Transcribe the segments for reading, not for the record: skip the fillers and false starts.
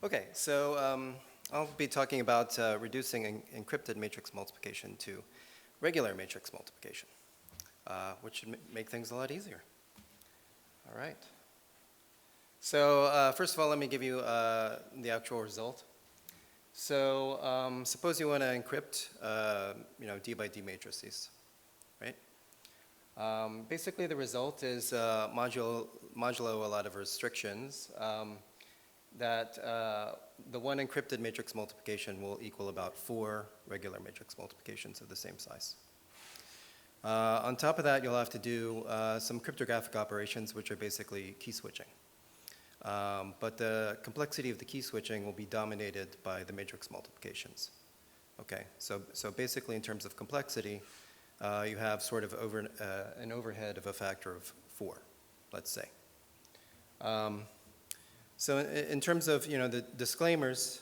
Okay, so I'll be talking about reducing encrypted matrix multiplication to regular matrix multiplication, which should make things a lot easier. All right. So first of all, let me give you the actual result. So suppose you want to encrypt, D by D matrices, right? Basically, the result is modulo a lot of restrictions. That the one encrypted matrix multiplication will equal about 4 regular matrix multiplications of the same size. On top of that, you'll have to do some cryptographic operations, which are basically key switching. But the complexity of the key switching will be dominated by the matrix multiplications. Okay, so basically in terms of complexity, you have sort of an overhead of a factor of 4, let's say. So in terms of the disclaimers,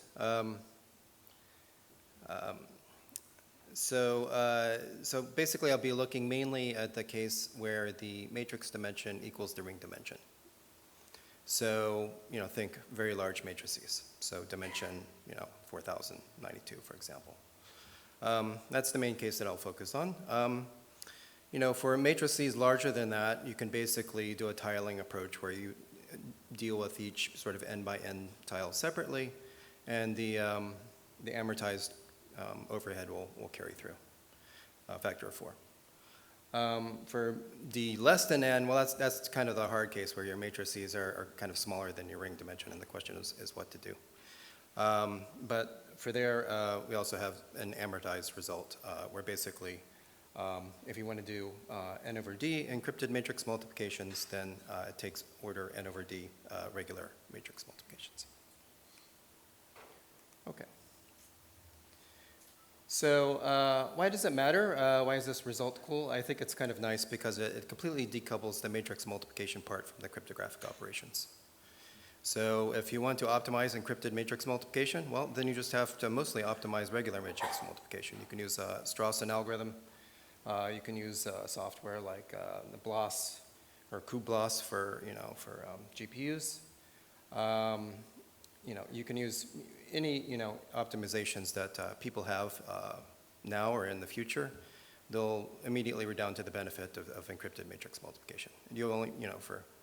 so basically I'll be looking mainly at the case where the matrix dimension equals the ring dimension. So think very large matrices. So dimension 4092, for example. That's the main case that I'll focus on. For matrices larger than that, you can basically do a tiling approach where you deal with each sort of n by n tile separately, and the amortized overhead will carry through a factor of 4. For the less than n, well, that's kind of the hard case where your matrices are kind of smaller than your ring dimension, and the question is what to do. But for there, we also have an amortized result where basically if you want to do n over d encrypted matrix multiplications, then it takes order n over d regular matrix multiplications. Okay. So why does it matter? Why is this result cool? I think it's kind of nice because it completely decouples the matrix multiplication part from the cryptographic operations. So if you want to optimize encrypted matrix multiplication, well, then you just have to mostly optimize regular matrix multiplication. You can use a Strawson algorithm. You can use software like the BLAS or cuBLAS for GPUs. You can use any optimizations that people have now or in the future. They'll immediately redound to the benefit of encrypted matrix multiplication. And you only,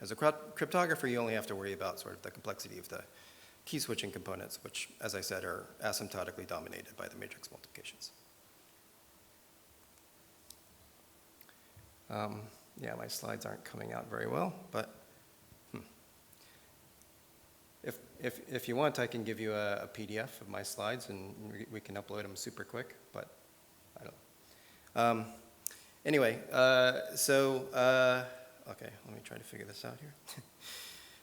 as a cryptographer, you only have to worry about sort of the complexity of the key switching components, which, as I said, are asymptotically dominated by the matrix multiplications. Yeah, my slides aren't coming out very well, but if you want, I can give you a PDF of my slides, and we can upload them super quick, but I don't. Anyway, okay, let me try to figure this out here.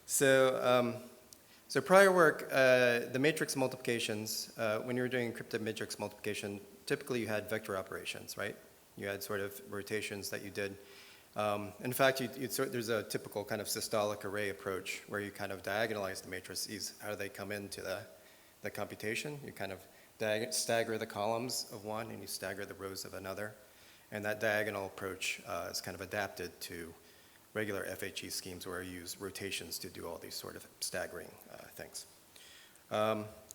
So prior work, the matrix multiplications, when you were doing encrypted matrix multiplication, typically you had vector operations, right? You had sort of rotations that you did. In fact, there's a typical kind of systolic array approach where you kind of diagonalize the matrices. How do they come into the computation? You kind of stagger the columns of one and you stagger the rows of another. And that diagonal approach is kind of adapted to regular FHE schemes where you use rotations to do all these sort of staggering things.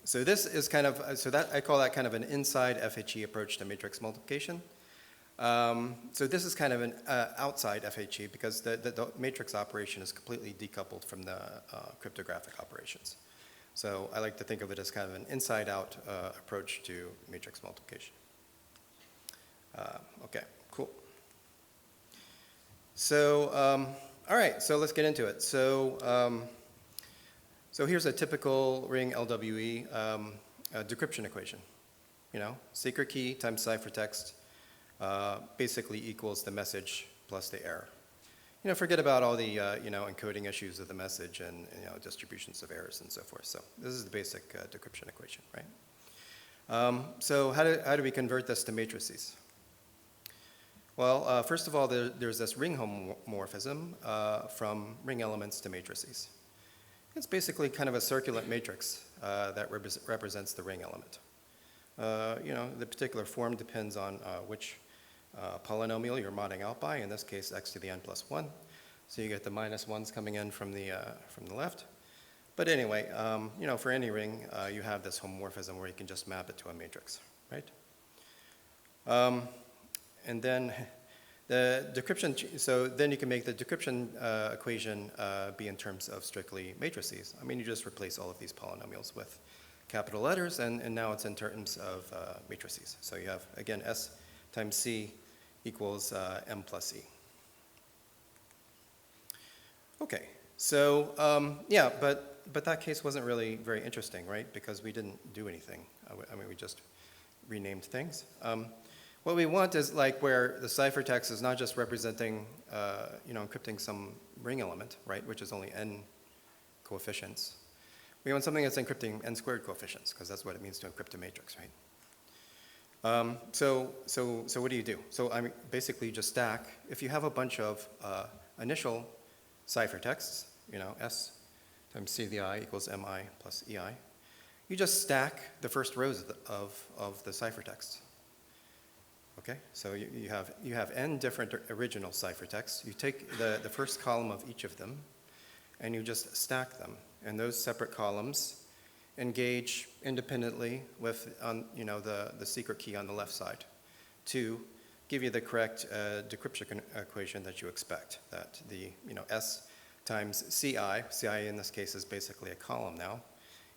So this is kind of, I call that kind of an inside FHE approach to matrix multiplication. So this is kind of an outside FHE because the matrix operation is completely decoupled from the cryptographic operations. So I like to think of it as kind of an inside-out approach to matrix multiplication. Okay, cool. So, all right, so let's get into it. So, so here's a typical ring LWE decryption equation. Secret key times ciphertext basically equals the message plus the error. Forget about all the encoding issues of the message and distributions of errors and so forth. So this is the basic decryption equation, right? So how do we convert this to matrices? Well, first of all, there's this ring homomorphism from ring elements to matrices. It's basically kind of a circulant matrix that represents the ring element. The particular form depends on which polynomial you're modding out by, in this case x to the n plus 1. So you get the minus 1s coming in from the left. But anyway, you know, for any ring, you have this homomorphism where you can just map it to a matrix, right? And then the decryption, so then you can make the decryption equation be in terms of strictly matrices. I mean, you just replace all of these polynomials with capital letters, and now it's in terms of matrices. So you have, again, S times C equals M plus E. Okay, so yeah, but that case wasn't really very interesting, right? Because we didn't do anything. I mean, we just renamed things. What we want is like where the ciphertext is not just representing, you know, encrypting some ring element, right, which is only n coefficients. We want something that's encrypting n squared coefficients, because that's what it means to encrypt a matrix, right? So what do you do? So I mean, basically, you just stack. If you have a bunch of initial ciphertexts, you know, S times C to the I equals MI plus EI, you just stack the first rows of the ciphertexts. Okay, so you have n different original ciphertexts. You take the first column of each of them, and you just stack them. And those separate columns engage independently with, you know, the secret key on the left side to give you the correct decryption equation that you expect. That the, you know, S times CI in this case is basically a column now,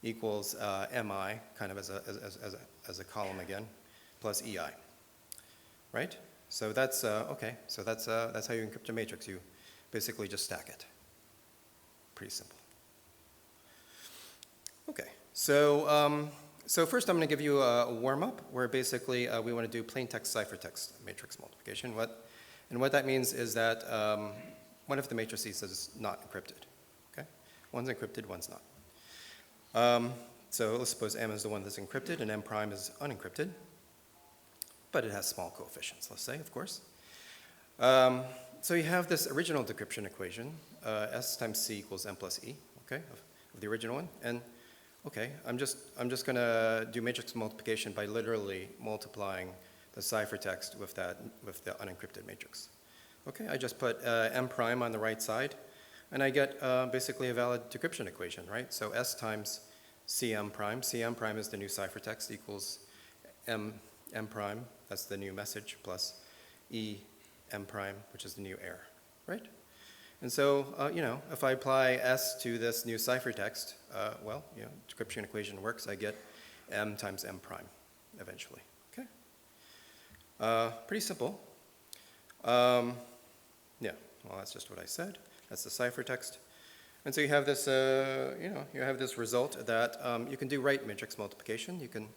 equals MI, kind of as a column again, plus EI. Right? So that's, okay, so that's how you encrypt a matrix. You basically just stack it. Pretty simple. Okay, so, so first I'm going to give you a warm-up where basically we want to do plaintext-ciphertext matrix multiplication. What that means is that one of the matrices is not encrypted. Okay? One's encrypted, one's not. So let's suppose M is the one that's encrypted and M prime is unencrypted. But it has small coefficients, let's say, of course. So you have this original decryption equation, S times C equals M plus E, okay, of the original one. And okay, I'm just going to do matrix multiplication by literally multiplying the ciphertext with the unencrypted matrix. Okay, I just put M prime on the right side, and I get basically a valid decryption equation, right? So S times CM prime is the new ciphertext, equals M prime, that's the new message, plus E M prime, which is the new error, right? And so, you know, if I apply S to this new ciphertext, well, you know, decryption equation works. I get M times M prime eventually, okay? Pretty simple. Yeah, well, that's just what I said. That's the ciphertext. And so you have this, you know, you have this result that you can do right matrix multiplication. You can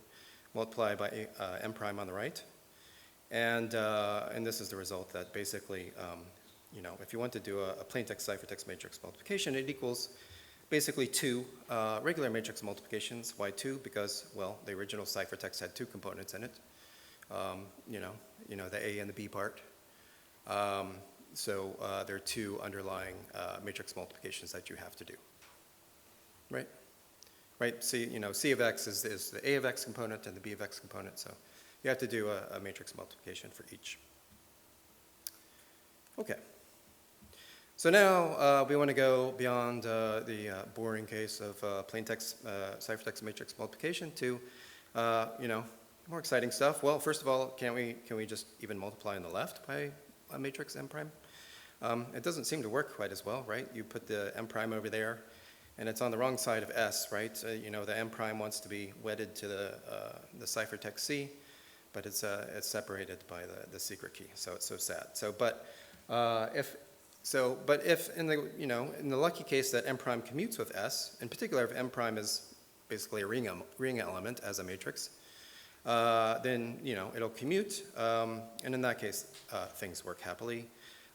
multiply by M prime on the right. And this is the result that basically, you know, if you want to do a plaintext-ciphertext matrix multiplication, it equals basically two regular matrix multiplications. Why two? Because, well, the original ciphertext had two components in it. You know, the A and the B part. So there are two underlying matrix multiplications that you have to do, right? Right, so, you know, C of X is the A of X component and the B of X component, so you have to do a matrix multiplication for each. Okay. So now we want to go beyond the boring case of plaintext ciphertext matrix multiplication to, you know, more exciting stuff. Well, first of all, can we just even multiply on the left by a matrix M prime? It doesn't seem to work quite as well, right? You put the M prime over there, and it's on the wrong side of S, right? You know, the M prime wants to be wedded to the ciphertext C, but it's separated by the secret key, so it's so sad. So, but if in the, you know, in the lucky case that M prime commutes with S, in particular if M prime is basically a ring element as a matrix, then, you know, it'll commute, and in that case, things work happily.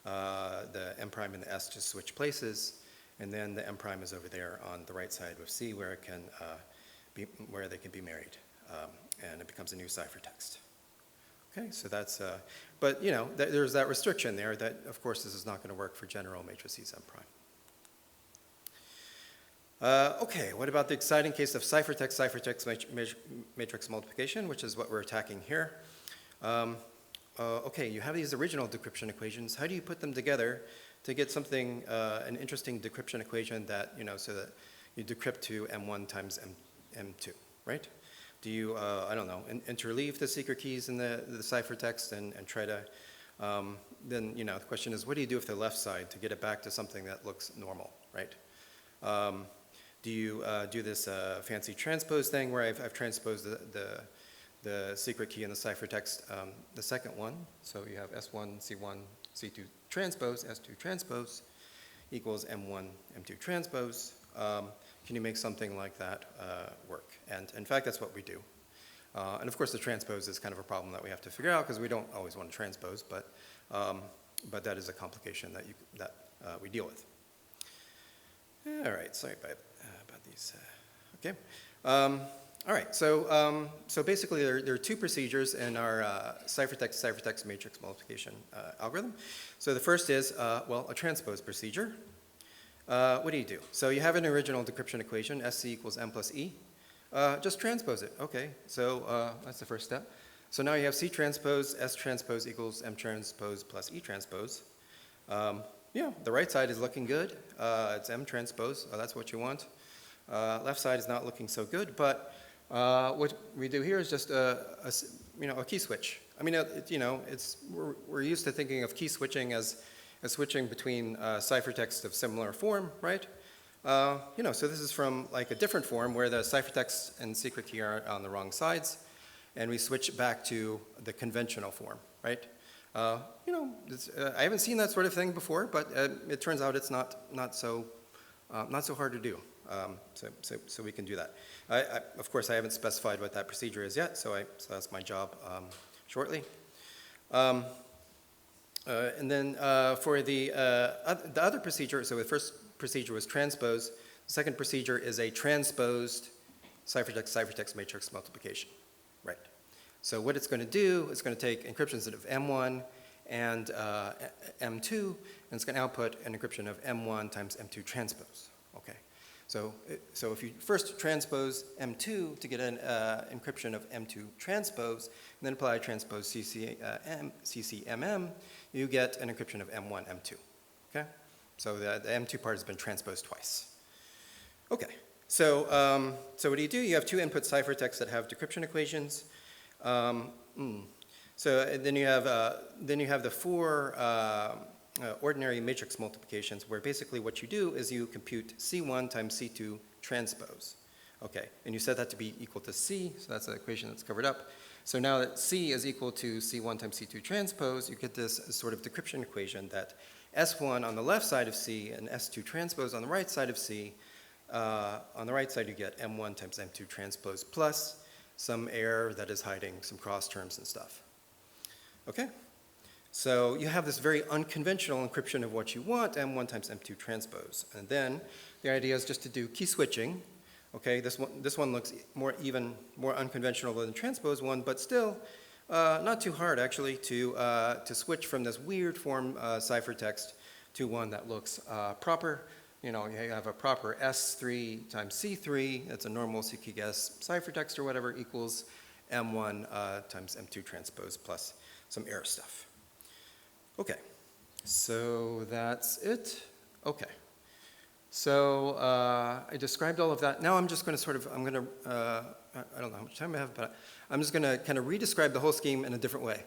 The M prime and the S just switch places, and then the M prime is over there on the right side with C where it can where they can be married, and it becomes a new ciphertext. Okay, so that's, but you know, there's that restriction there that, of course, this is not going to work for general matrices M prime. Okay, what about the exciting case of ciphertext matrix multiplication, which is what we're attacking here? Okay, you have these original decryption equations. How do you put them together to get something, an interesting decryption equation that, you know, so that you decrypt to M1 times M2, right? Do you, I don't know, interleave the secret keys in the ciphertext and try to, then, you know, the question is, what do you do with the left side to get it back to something that looks normal, right? Do you do this fancy transpose thing where I've transposed the secret key in the ciphertext, the second one, so you have S1, C1, C2 transpose, S2 transpose equals M1, M2 transpose. Can you make something like that work? And in fact, that's what we do. And of course, the transpose is kind of a problem that we have to figure out because we don't always want to transpose, but that is a complication that we deal with. All right, sorry about these. Okay. All right, so basically there are two procedures in our ciphertext matrix multiplication algorithm. So the first is, well, a transpose procedure. What do you do? So you have an original decryption equation, SC equals M plus E. Just transpose it. Okay, so that's the first step. So now you have C transpose, S transpose equals M transpose plus E transpose. Yeah, the right side is looking good. It's M transpose. That's what you want. Left side is not looking so good, but what we do here is just a key switch. I mean, we're used to thinking of key switching as switching between ciphertext of similar form, right? So this is from like a different form where the ciphertext and secret key are on the wrong sides, and we switch back to the conventional form, right? I haven't seen that sort of thing before, but it turns out it's not so hard to do. So we can do that. Of course, I haven't specified what that procedure is yet, so that's my job shortly. And then for the other procedure, so the first procedure was transpose. The second procedure is a transposed ciphertext matrix multiplication, right? So what it's going to do, it's going to take encryptions of M1 and M2, and it's going to output an encryption of M1 times M2 transpose, okay? So if you first transpose M2 to get an encryption of M2 transpose, and then apply transpose CCMM, you get an encryption of M1, M2, okay? So the M2 part has been transposed twice. Okay, so what do? You have two input ciphertexts that have decryption equations. So then you have the four ordinary matrix multiplications where basically what you do is you compute C1 times C2 transpose. Okay, and you set that to be equal to C, so that's the equation that's covered up. So now that C is equal to C1 times C2 transpose, you get this sort of decryption equation that S1 on the left side of C and S2 transpose on the right side of C. On the right side you get M1 times M2 transpose plus some error that is hiding some cross terms and stuff. Okay? So you have this very unconventional encryption of what you want, M1 times M2 transpose. And then the idea is just to do key switching. Okay, this one looks even more unconventional than the transpose one, but still not too hard actually to switch from this weird form ciphertext to one that looks proper. You have a proper S3 times C3, that's a normal CKGS ciphertext or whatever, equals M1 times M2 transpose plus some error stuff. Okay, so that's it. Okay, so I described all of that. Now I'm just going to I don't know how much time I have, but I'm just going to kind of re-describe the whole scheme in a different way.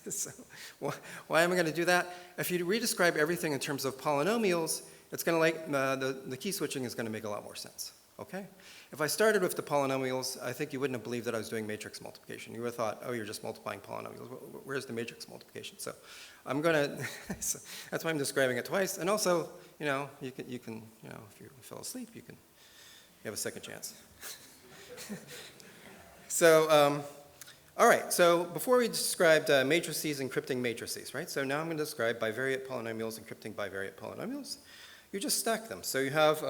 So why am I going to do that? If you re-describe everything in terms of polynomials, it's going to the key switching is going to make a lot more sense. Okay? If I started with the polynomials, I think you wouldn't have believed that I was doing matrix multiplication. You would have thought, oh, you're just multiplying polynomials. Where's the matrix multiplication? So I'm going to, that's why I'm describing it twice. And also, you can, if you fell asleep, you have a second chance. So, all right, so before we described matrices encrypting matrices, right? So now I'm going to describe bivariate polynomials encrypting bivariate polynomials. You just stack them. So you have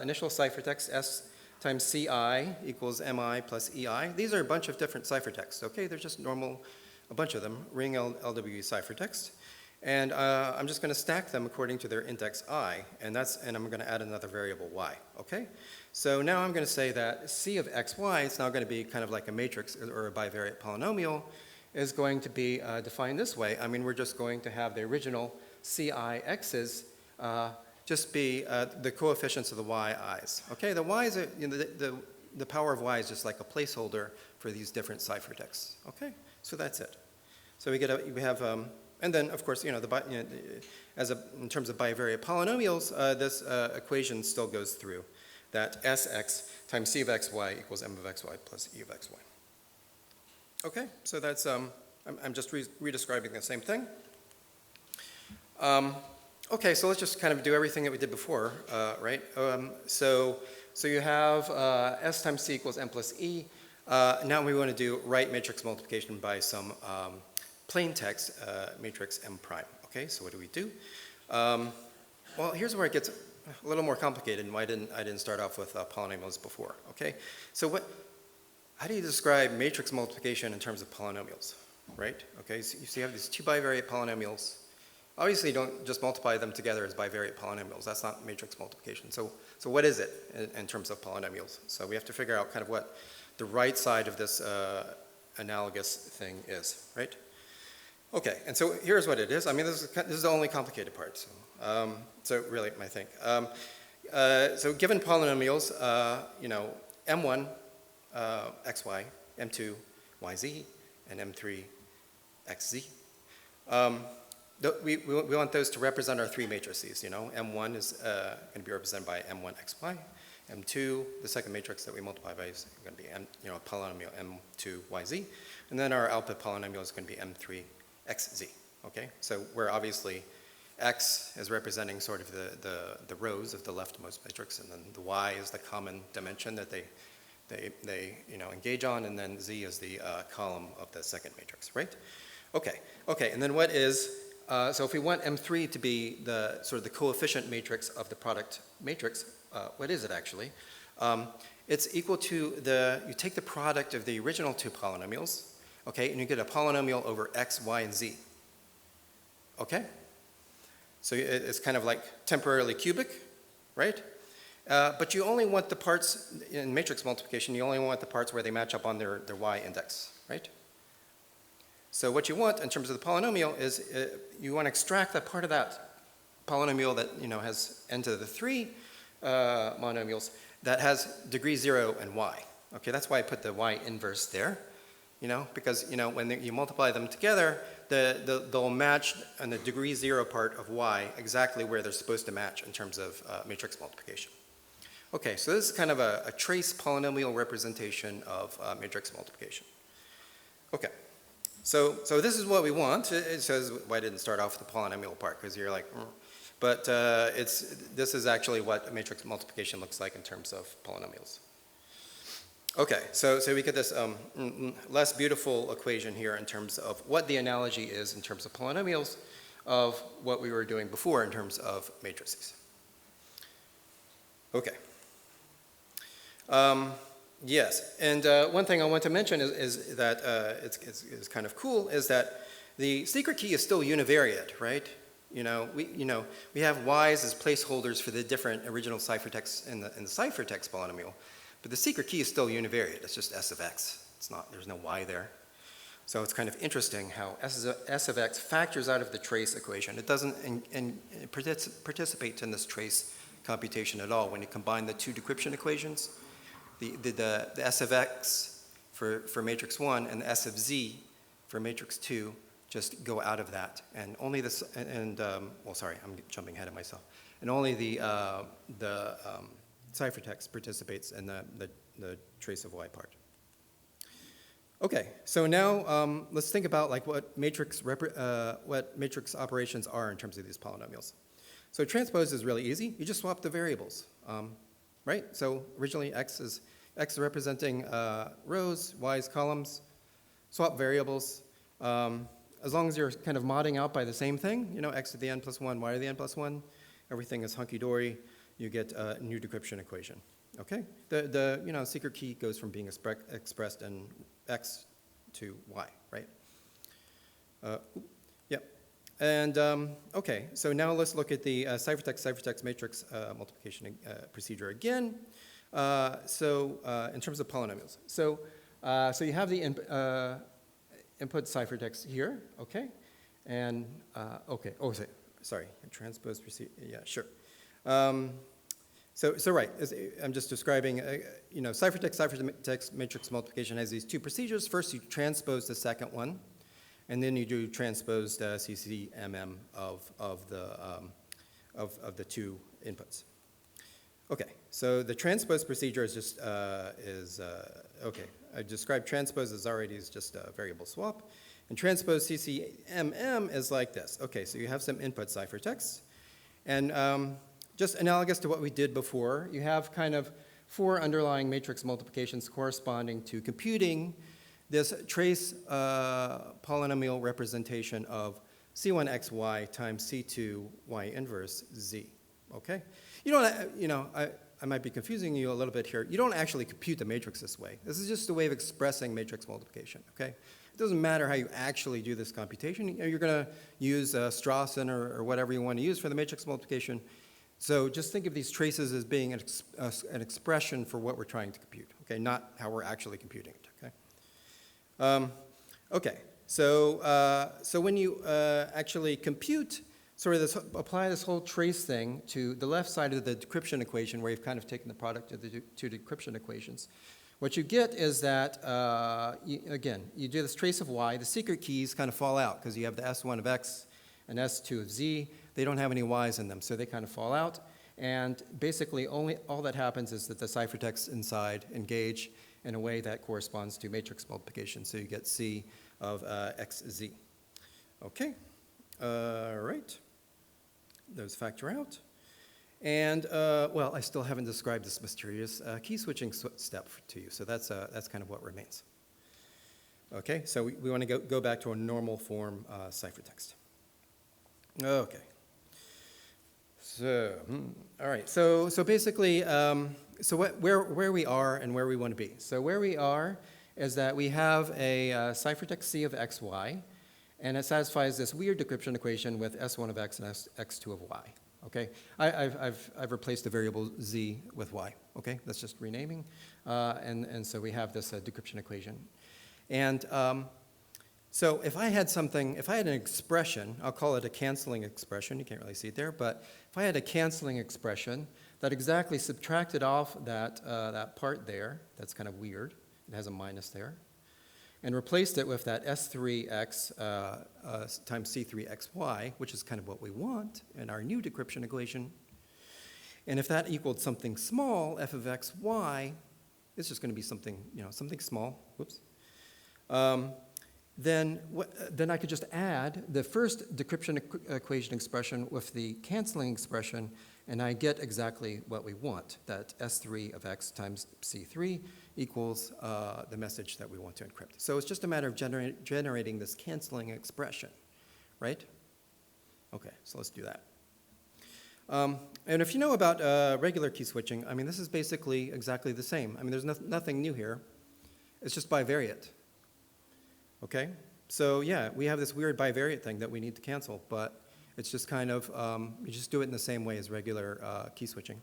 initial ciphertext S times CI equals MI plus EI. These are a bunch of different ciphertexts, okay? They're just normal, a bunch of them, ring LWE ciphertext. And I'm just going to stack them according to their index I, and I'm going to add another variable y, okay? So now I'm going to say that C of xy, it's now going to be kind of like a matrix or a bivariate polynomial, is going to be defined this way. I mean, we're just going to have the original CI x's just be the coefficients of the yi's. Okay, the y's are, the power of y is just like a placeholder for these different ciphertexts. Okay, so that's it. So we have, and then of course, in terms of bivariate polynomials, this equation still goes through that Sx times c of xy equals m of xy plus e of xy. Okay, so that's, I'm just redescribing the same thing. Okay, so let's just kind of do everything that we did before, right? So you have S times C equals M plus E. Now we want to do right matrix multiplication by some plaintext matrix M prime. Okay, so what do we do? Well, here's where it gets a little more complicated and why I didn't start off with polynomials before. Okay, so how do you describe matrix multiplication in terms of polynomials, right? Okay, so you have these two bivariate polynomials. Obviously, you don't just multiply them together as bivariate polynomials. That's not matrix multiplication. So what is it in terms of polynomials? So we have to figure out kind of what the right side of this analogous thing is, right? Okay, and so here's what it is. I mean, this is the only complicated part. So really, I think. So given polynomials, M1 xy, M2 yz, and M3 xz. We want those to represent our three matrices, M1 is going to be represented by M1 xy, M2, the second matrix that we multiply by is going to be a polynomial M2 yz, and then our output polynomial is going to be M3 xz, okay? So where obviously x is representing sort of the rows of the leftmost matrix, and then the y is the common dimension that they engage on, and then z is the column of the second matrix, right? Okay, and then what is, so if we want M3 to be the sort of the coefficient matrix of the product matrix, what is it actually? It's equal to you take the product of the original two polynomials, okay, and you get a polynomial over x, y, and z, okay? So it's kind of like temporarily cubic, right? But you only want the parts, in matrix multiplication, you only want the parts where they match up on their y index, right? So what you want in terms of the polynomial is you want to extract that part of that polynomial that has n to the 3 monomials that has degree 0 and y. Okay, that's why I put the y inverse there, because when you multiply them together, they'll match on the degree 0 part of y exactly where they're supposed to match in terms of matrix multiplication. Okay, so this is kind of a trace polynomial representation of matrix multiplication. Okay. So this is what we want. It says why I didn't start off with the polynomial part, because you're like, but this is actually what matrix multiplication looks like in terms of polynomials. Okay, so we get this less beautiful equation here in terms of what the analogy is in terms of polynomials of what we were doing before in terms of matrices. Okay. Yes, and one thing I want to mention is that it's kind of cool is that the secret key is still univariate, right? We have y's as placeholders for the different original ciphertexts in the ciphertext polynomial, but the secret key is still univariate. It's just s of x. There's no y there. So it's kind of interesting how s of x factors out of the trace equation. It doesn't participate in this trace computation at all when you combine the two decryption equations. The S of x for matrix 1 and the S of z for matrix 2 just go out of that. And only this, well, sorry, I'm jumping ahead of myself. And only the ciphertext participates in the trace of y part. Okay, so now let's think about like what matrix operations are in terms of these polynomials. So transpose is really easy. You just swap the variables. Right? So originally x is representing rows, y is columns, swap variables. As long as you're kind of modding out by the same thing, x to the n plus 1, y to the n plus 1, everything is hunky-dory, you get a new decryption equation. Okay? The secret key goes from being expressed in x to y, right? Yeah. And okay, so now let's look at the ciphertext matrix multiplication procedure again. In terms of polynomials. So you have the input ciphertext here, okay? And, okay, sorry, transpose procedure, yeah, sure. So right, I'm just describing, ciphertext matrix multiplication has these two procedures. First, you transpose the second one, and then you do transposed CCMM of the two inputs. Okay, so the transpose procedure is just, okay, I described transpose as already as just a variable swap. And transpose CCMM is like this. Okay, so you have some input ciphertext. And just analogous to what we did before, you have kind of 4 underlying matrix multiplications corresponding to computing this trace polynomial representation of C1xy times C2y inverse z. Okay? I might be confusing you a little bit here. You don't actually compute the matrix this way. This is just a way of expressing matrix multiplication. Okay? It doesn't matter how you actually do this computation. You're going to use Strawson or whatever you want to use for the matrix multiplication. So just think of these traces as being an expression for what we're trying to compute, okay, not how we're actually computing it, okay? Okay, so when you actually compute, sort of apply this whole trace thing to the left side of the decryption equation where you've kind of taken the product of the two decryption equations, what you get is that, again, you do this trace of y, the secret keys kind of fall out because you have the S1 of x and S2 of z. They don't have any y's in them, so they kind of fall out. And basically, all that happens is that the ciphertexts inside engage in a way that corresponds to matrix multiplication. So you get C of xz. Okay, all right. Those factor out. And, well, I still haven't described this mysterious key switching step to you, so that's kind of what remains. Okay, so we want to go back to a normal form ciphertext. Okay. So, all right. So basically, where we are and where we want to be. So where we are is that we have a ciphertext C of xy, and it satisfies this weird decryption equation with S1 of x and x2 of y. Okay. I've replaced the variable z with y. Okay. That's just renaming, and so we have this decryption equation, and so if I had an expression, I'll call it a canceling expression, you can't really see it there, but if I had a canceling expression that exactly subtracted off that part there, that's kind of weird, it has a minus there, and replaced it with that S3x times C3xy, which is kind of what we want in our new decryption equation, and if that equaled something small, f of xy, it's just going to be something, something small, whoops, then I could just add the first decryption equation expression with the canceling expression, and I get exactly what we want, that S3 of x times C3 equals the message that we want to encrypt. So it's just a matter of generating this canceling expression, right? Okay, so let's do that. And if you know about regular key switching, I mean, this is basically exactly the same. I mean, there's nothing new here. It's just bivariate. Okay, so yeah, we have this weird bivariate thing that we need to cancel, but it's just kind of, you just do it in the same way as regular key switching.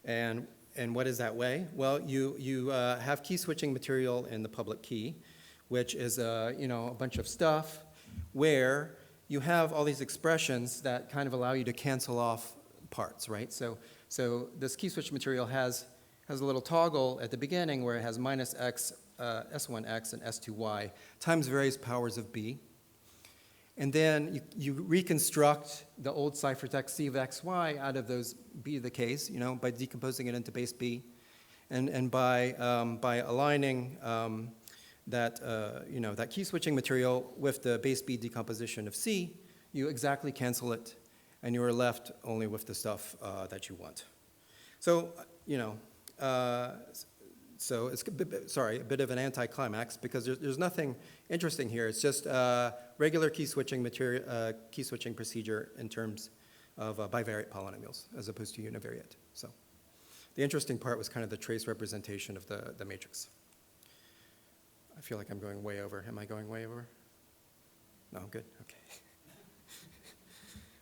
And what is that way? Well, you have key switching material in the public key, which is a bunch of stuff where you have all these expressions that kind of allow you to cancel off parts, right? So this key switch material has a little toggle at the beginning where it has minus x, S1x and S2y times various powers of b. And then you reconstruct the old ciphertext C of xy out of those b to the k's, by decomposing it into base b. And by aligning that key switching material with the base b decomposition of C, you exactly cancel it, and you are left only with the stuff that you want. So, so it's a bit of an anticlimax because there's nothing interesting here. It's just regular key switching procedure in terms of bivariate polynomials as opposed to univariate. So the interesting part was kind of the trace representation of the matrix. I feel like I'm going way over. Am I going way over? No, good. Okay.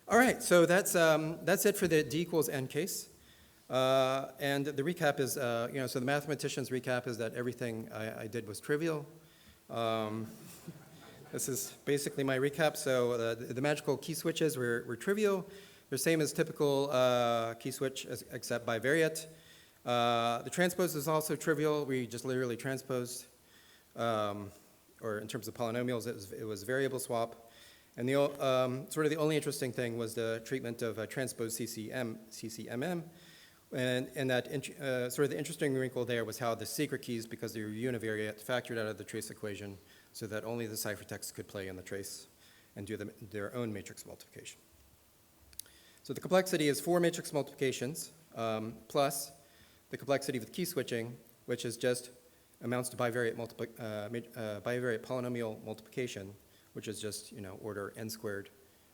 All right. So that's it for the d equals n case. And the recap is, so the mathematician's recap is that everything I did was trivial. This is basically my recap. So the magical key switches were trivial. They're same as typical key switch except bivariate. The transpose is also trivial. We just literally transposed, or in terms of polynomials, it was variable swap. And the sort of the only interesting thing was the treatment of transpose CCMM. And that sort of the interesting wrinkle there was how the secret keys, because they were univariate, factored out of the trace equation so that only the ciphertext could play in the trace and do their own matrix multiplication. So the complexity is 4 matrix multiplications plus the complexity with key switching, which is just amounts to bivariate polynomial multiplication, which is just order n squared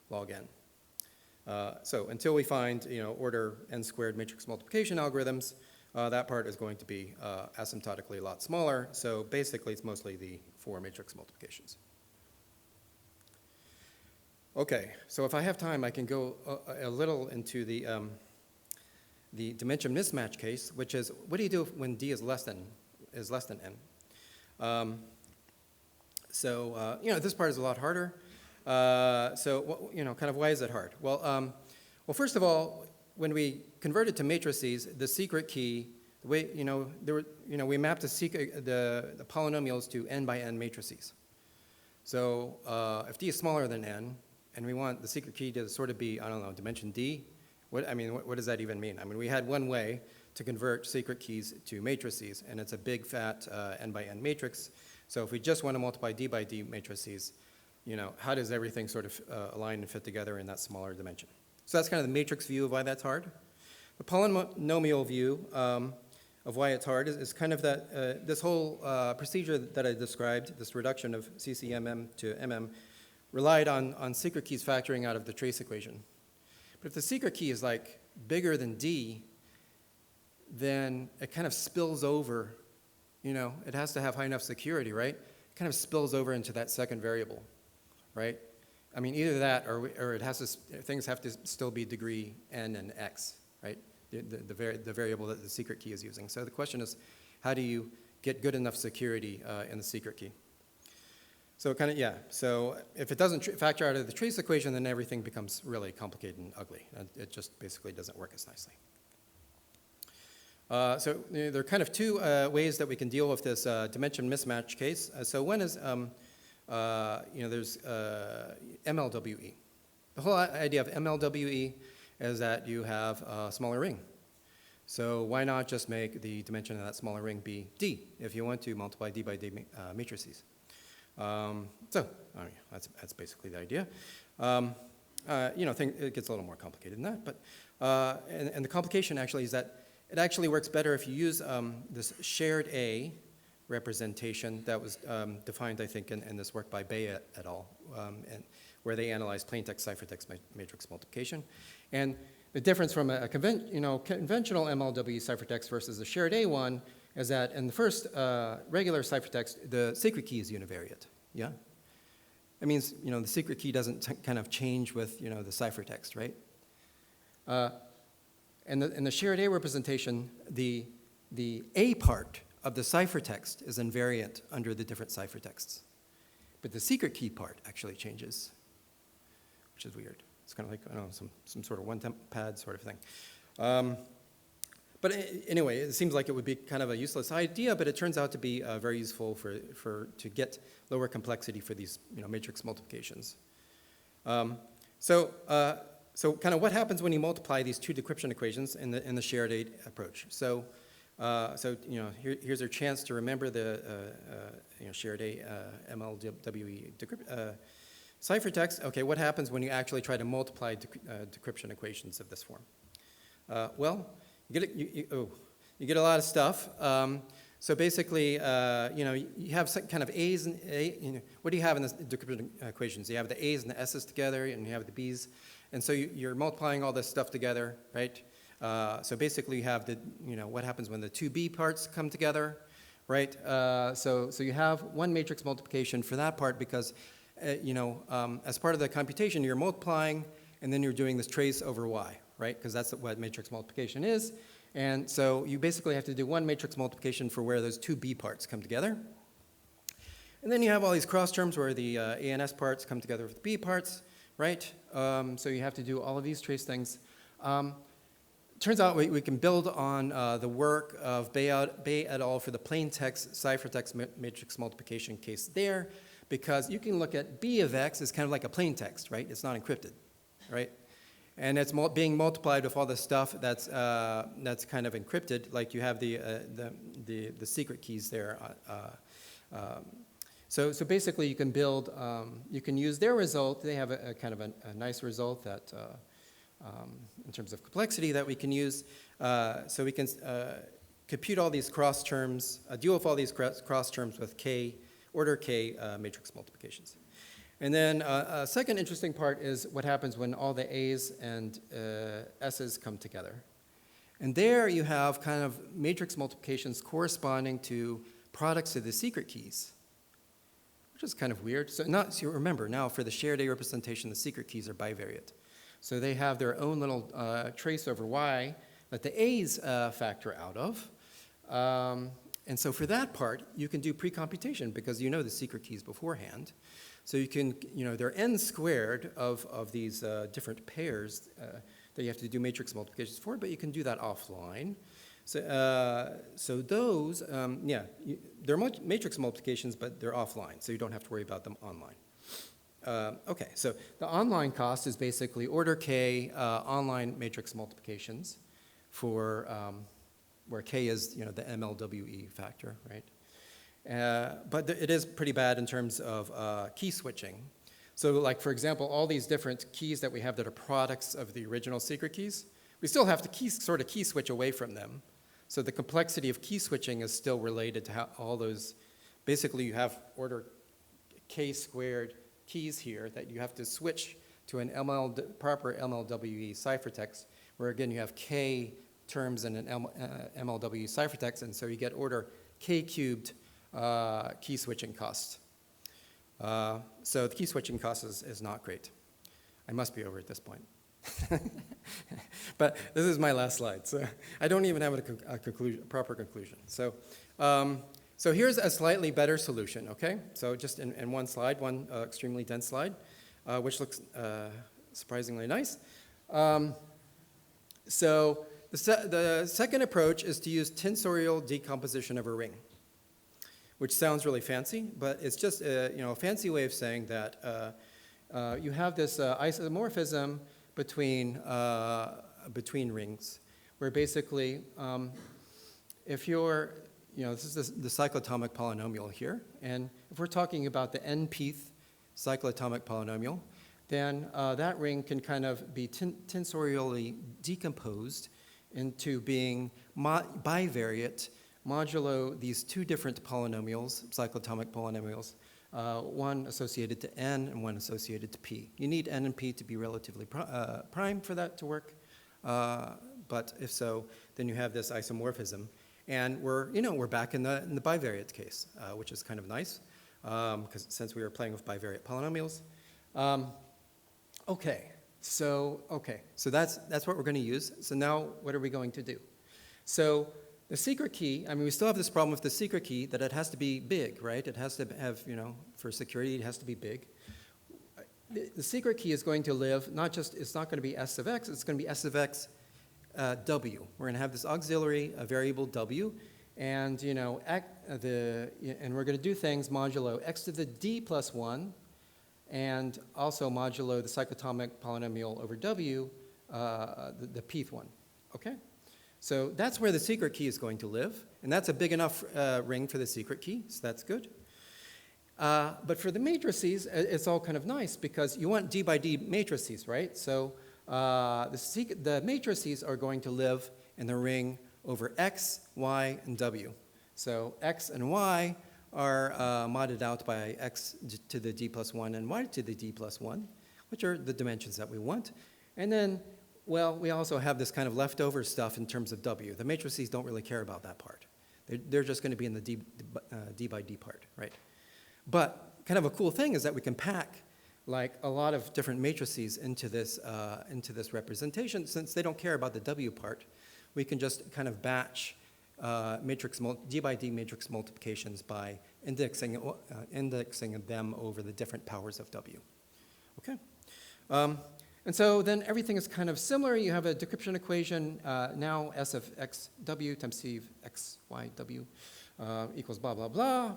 log n. So until we find order n squared matrix multiplication algorithms, that part is going to be asymptotically a lot smaller. So basically, it's mostly the 4 matrix multiplications. Okay, so if I have time, I can go a little into the dimension mismatch case, which is what do you do when d is less than n? This part is a lot harder. Kind of why is it hard? Well, first of all, when we converted to matrices, the secret key, the way we mapped the polynomials to n by n matrices. So if d is smaller than n, and we want the secret key to sort of be, I don't know, dimension d, what does that even mean? I mean, we had one way to convert secret keys to matrices, and it's a big fat n by n matrix. So if we just want to multiply d by d matrices, how does everything sort of align and fit together in that smaller dimension? So that's kind of the matrix view of why that's hard. The polynomial view of why it's hard is kind of that this whole procedure that I described, this reduction of CCMM to MM, relied on secret keys factoring out of the trace equation. But if the secret key is like bigger than d, then it kind of spills over. It has to have high enough security, right? It kind of spills over into that second variable, right? I mean, either that or it has to, things have to still be degree n and x, right? The variable that the secret key is using. So the question is, how do you get good enough security in the secret key? So so if it doesn't factor out of the trace equation, then everything becomes really complicated and ugly. It just basically doesn't work as nicely. So there are kind of two ways that we can deal with this dimension mismatch case. So one is, there's MLWE. The whole idea of MLWE is that you have a smaller ring. So why not just make the dimension of that smaller ring be d if you want to multiply d by d matrices? That's basically the idea. It gets a little more complicated than that, but and the complication actually is that it actually works better if you use this shared A representation that was defined, I think, in this work by Bay et al., and where they analyzed Plaintext-ciphertext matrix multiplication. And the difference from a conventional MLW ciphertext versus the shared A one is that in the first regular ciphertext, the secret key is univariate. Yeah? That means, the secret key doesn't kind of change with, the ciphertext, right? In the shared A representation, the A part of the ciphertext is invariant under the different ciphertexts. But the secret key part actually changes, which is weird. It's kind of like, I don't know, some sort of one-temp pad sort of thing. But anyway, it seems like it would be kind of a useless idea, but it turns out to be very useful to get lower complexity for these matrix multiplications. So kind of what happens when you multiply these two decryption equations in the shared A approach? So here's our chance to remember the shared A MLWE ciphertext. Okay, what happens when you actually try to multiply decryption equations of this form? Well, you get a lot of stuff. So basically, you have some kind of A's and A. What do you have in the decryption equations? You have the A's and the S's together, and you have the B's, and so you're multiplying all this stuff together, right? So basically, you have the what happens when the two B parts come together, right? So you have one matrix multiplication for that part because as part of the computation, you're multiplying, and then you're doing this trace over Y, right? Because that's what matrix multiplication is. And so you basically have to do one matrix multiplication for where those two B parts come together. And then you have all these cross terms where the A and S parts come together with the B parts, right? So you have to do all of these trace things. Turns out we can build on the work of Bay et al. For the Plaintext-ciphertext matrix multiplication case there, because you can look at B of x as kind of like a plain text, right? It's not encrypted, right? And it's being multiplied with all the stuff that's kind of encrypted, like you have the secret keys there. So basically, you can build, you can use their result. They have a kind of a nice result that, in terms of complexity, that we can use. So we can compute all these cross terms, deal with all these cross terms with order k matrix multiplications. And then a second interesting part is what happens when all the A's and S's come together. And there you have kind of matrix multiplications corresponding to products of the secret keys, which is kind of weird. So remember, now for the shared A representation, the secret keys are bivariate. So they have their own little trace over Y that the A's factor out of. And so for that part, you can do pre-computation because you know the secret keys beforehand. So you can, there are n squared of these different pairs that you have to do matrix multiplications for, but you can do that offline. So those, they're matrix multiplications, but they're offline, so you don't have to worry about them online. Okay, so the online cost is basically order k online matrix multiplications for where k is, the MLWE factor, right? But it is pretty bad in terms of key switching. So like, for example, all these different keys that we have that are products of the original secret keys, we still have to sort of key switch away from them. So the complexity of key switching is still related to how all those, basically you have order k squared keys here that you have to switch to an proper MLWE ciphertext, where again you have k terms in an MLWE ciphertext, and so you get order k cubed key switching cost. So the key switching cost is not great. I must be over at this point. But this is my last slide, so I don't even have a proper conclusion. So here's a slightly better solution, okay? So just in one slide, one extremely dense slide, which looks surprisingly nice. So the second approach is to use tensorial decomposition of a ring, which sounds really fancy, but it's just a fancy way of saying that you have this isomorphism between rings, where basically if you're, this is the cyclotomic polynomial here, and if we're talking about the nth cyclotomic polynomial, then that ring can kind of be tensorially decomposed into being bivariate modulo these two different polynomials, cyclotomic polynomials, one associated to n and one associated to p. You need n and p to be relatively prime for that to work, but if so, then you have this isomorphism. And we're back in the bivariate case, which is kind of nice, because since we were playing with bivariate polynomials. So that's what we're going to use. So now what are we going to do? So the secret key, we still have this problem with the secret key that it has to be big, right? It has to have, for security, it has to be big. The secret key is going to live, it's not going to be S of x, it's going to be S of x w. We're going to have this auxiliary variable w, and, and we're going to do things modulo x to the d plus 1, and also modulo the cyclotomic polynomial over w, the pth one, okay? So that's where the secret key is going to live, and that's a big enough ring for the secret key, so that's good. But for the matrices, it's all kind of nice because you want d by d matrices, right? So the matrices are going to live in the ring over x, y, and w. So x and y are modded out by x to the d plus 1 and y to the d plus 1, which are the dimensions that we want. And then, well, we also have this kind of leftover stuff in terms of w. The matrices don't really care about that part. They're just going to be in the d by d part, right? But kind of a cool thing is that we can pack like a lot of different matrices into this representation. Since they don't care about the w part, we can just kind of batch d by d matrix multiplications by indexing them over the different powers of w. Okay. And so then everything is kind of similar. You have a decryption equation, now S of xw times C of xyw equals blah, blah, blah.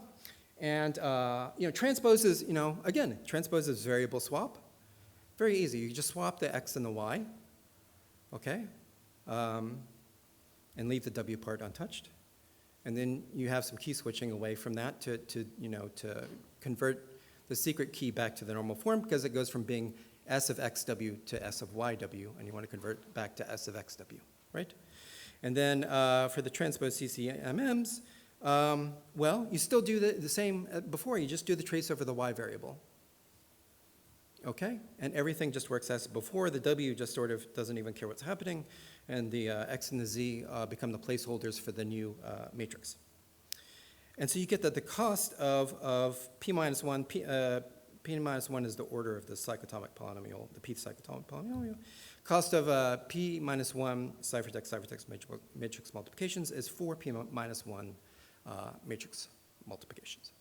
And transpose is, again, transpose is variable swap. Very easy. You just swap the x and the y, okay? And leave the w part untouched. And then you have some key switching away from that to convert the secret key back to the normal form, because it goes from being S of xw to S of yw, and you want to convert back to S of xw, right? And then for the transpose CCMMs, well, you still do the same before. You just do the trace over the y variable, okay? And everything just works as before. The w just sort of doesn't even care what's happening, and the x and the z become the placeholders for the new matrix. And so you get that the cost of p minus 1, p minus 1 is the order of the cyclotomic polynomial, the p-th cyclotomic polynomial. Cost of p minus 1 ciphertext matrix multiplications is 4 p minus 1 matrix multiplications.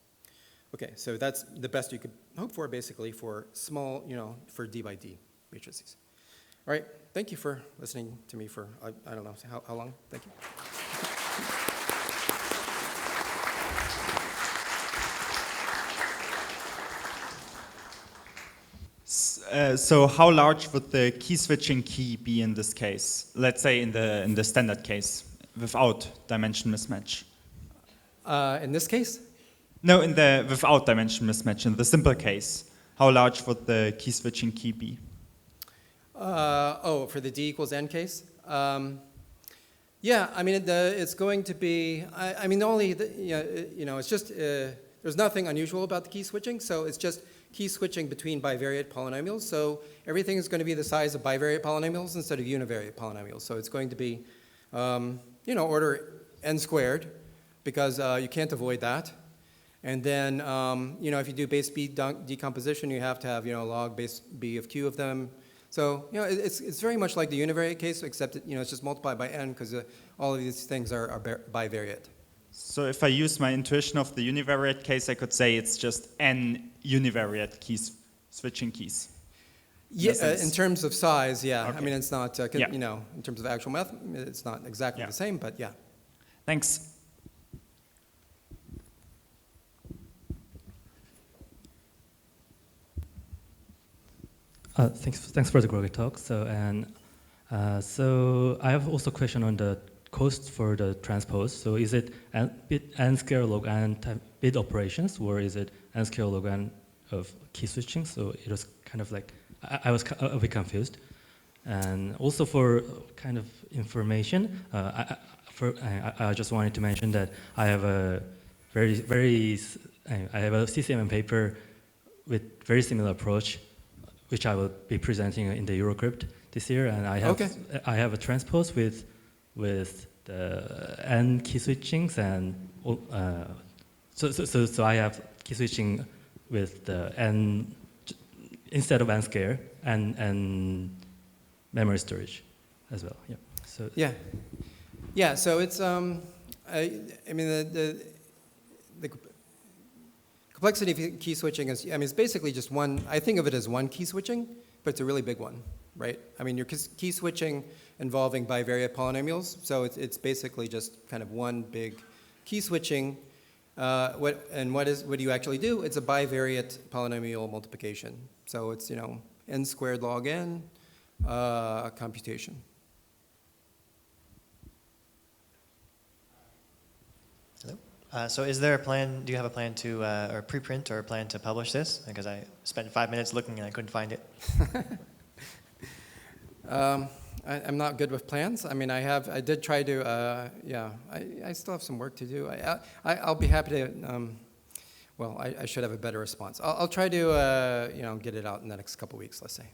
Okay, so that's the best you could hope for, basically, for small, for d by d matrices. All right, thank you for listening to me for, I don't know, how long? Thank you. So how large would the key switching key be in this case? Let's say in the standard case, without dimension mismatch. In this case? No, in the without dimension mismatch, in the simple case. How large would the key switching key be? For the d equals n case? Yeah, I mean, it's going to be, it's just, there's nothing unusual about the key switching, so it's just key switching between bivariate polynomials. So everything is going to be the size of bivariate polynomials instead of univariate polynomials. So it's going to be, order n squared, because you can't avoid that. And then, if you do base b decomposition, you have to have, log base b of q of them. So, it's very much like the univariate case, except it's just multiplied by n, because all of these things are bivariate. So if I use my intuition of the univariate case, I could say it's just n univariate switching keys. Yeah, in terms of size, yeah. Okay. I mean, it's not, in terms of actual math, it's not exactly the same, but yeah. Thanks. Thanks for the great talk. So I have also a question on the cost for the transpose. So is it n square log n type bit operations, or is it n square log n of key switching? So it was kind of like, I was a bit confused. And also for kind of information, I just wanted to mention that I have a I have a CCMM paper with very similar approach, which I will be presenting in the Eurocrypt this year, and I have a transpose with the n key switchings, and so I have key switching with the n instead of n square and memory storage as well. Yeah. So yeah. So it's the complexity of key switching is, it's basically just one. I think of it as one key switching, but it's a really big one, right? I mean, you're key switching involving bivariate polynomials, so it's basically just kind of one big key switching. What do you actually do? It's a bivariate polynomial multiplication. So it's n squared log n computation. Hello. So is there a plan, do you have a plan to, or preprint or a plan to publish this? Because I spent 5 minutes looking and I couldn't find it. I'm not good with plans. I mean, I did try to, I still have some work to do. I'll be happy to, I should have a better response. I'll try to, get it out in the next couple weeks, let's say.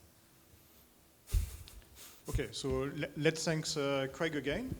Okay, so let's thank Craig again.